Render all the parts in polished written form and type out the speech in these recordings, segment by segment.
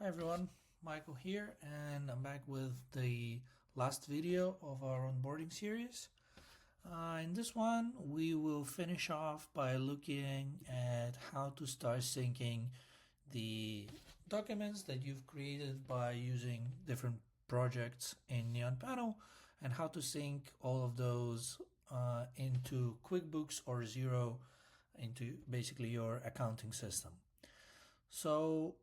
everyone, Michael here, and I'm back with the last video of our onboarding series. In this one, we will finish off by looking at how to start syncing the documents that you've created by using different projects in NeonPanel, and how to sync all of those into QuickBooks or Xero, into basically your accounting system. So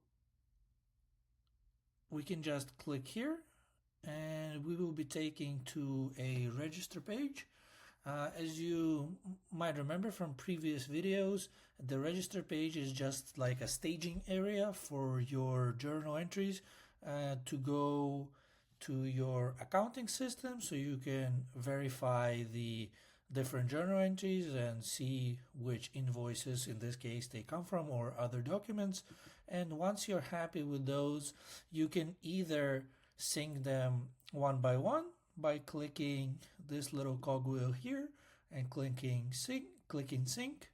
we can just click here and we will be taken to a register page. As you might remember from previous videos, the register page is just like a staging area for your journal entries to go to your accounting system, so you can verify the different journal entries and see which invoices in this case they come from, or other documents. And once you're happy with those, you can either sync them one by one by clicking this little cogwheel here and clicking sync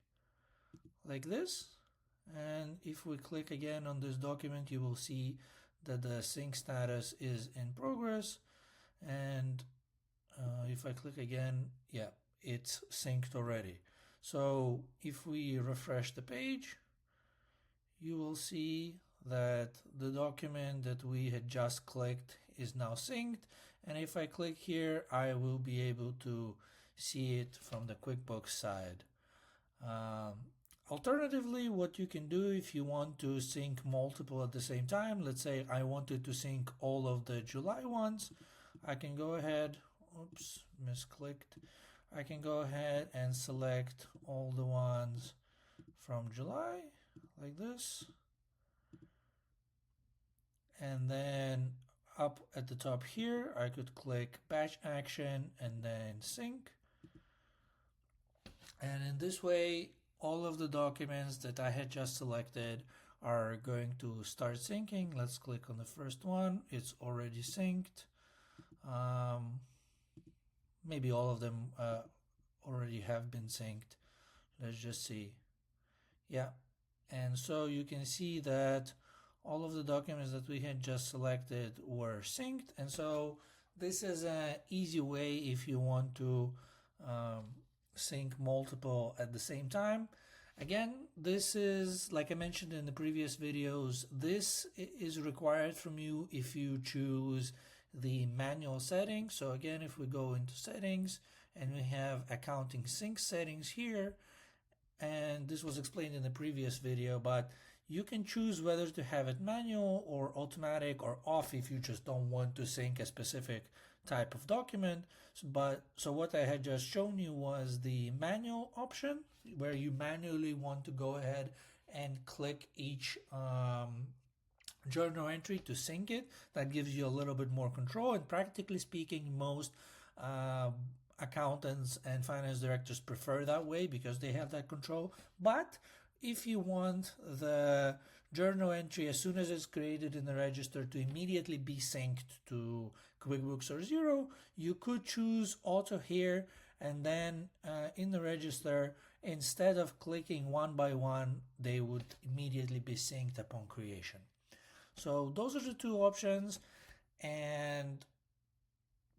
like this. And if we click again on this document, you will see that the sync status is in progress. And if I click again, yeah, it's synced already. So if we refresh the page, you will see that the document that we had just clicked is now synced. And if I click here, I will be able to see it from the QuickBooks side. Alternatively, what you can do if you want to sync multiple at the same time, let's say I wanted to sync all of the July ones, I can go ahead, oops, misclicked. I can go ahead and select all the ones from July like this. And then up at the top here, I could click batch action and then sync. And in this way, all of the documents that I had just selected are going to start syncing. Let's click on the first one. It's already synced. Maybe all of them already have been synced. Let's just see. Yeah. And so you can see that all of the documents that we had just selected were synced. And so this is an easy way if you want to sync multiple at the same time. Again, this is, like I mentioned in the previous videos, this is required from you if you choose the manual settings. So again, if we go into settings and we have accounting sync settings here, and this was explained in the previous video, but you can choose whether to have it manual or automatic or off if you just don't want to sync a specific type of document. So what I had just shown you was the manual option, where you manually want to go ahead and click each journal entry to sync it. That gives you a little bit more control, and practically speaking, most accountants and finance directors prefer that way because they have that control. But if you want the journal entry as soon as it's created in the register to immediately be synced to QuickBooks or Xero, you could choose auto here, and then in the register, instead of clicking one by one, they would immediately be synced upon creation. So those are the two options, and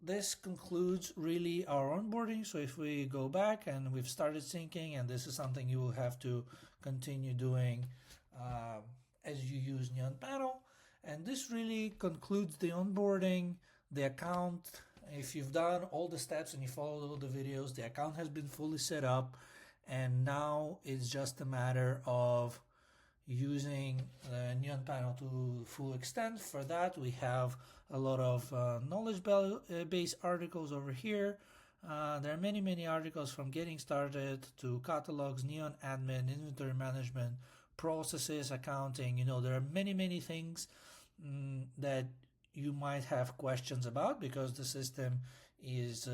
this concludes really our onboarding. So if we go back and we've started syncing, and this is something you will have to continue doing as you use NeonPanel, and this really concludes the onboarding, the account. If you've done all the steps and you followed all the videos, the account has been fully set up, and now it's just a matter of using the NeonPanel to full extent. For that, we have a lot of knowledge base articles over here. There are many articles from getting started to catalogs, Neon admin, inventory management, processes, accounting. You know, there are many things that you might have questions about because the system is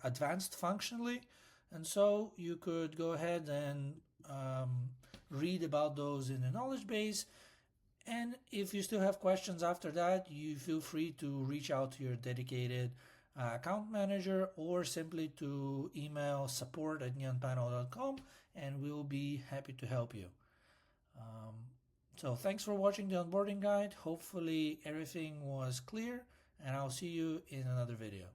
advanced functionally. And so you could go ahead and read about those in the knowledge base. And if you still have questions after that, you feel free to reach out to your dedicated account manager, or simply to email support@neonpanel.com, and we'll be happy to help you. So thanks for watching the onboarding guide. Hopefully everything was clear, and I'll see you in another video.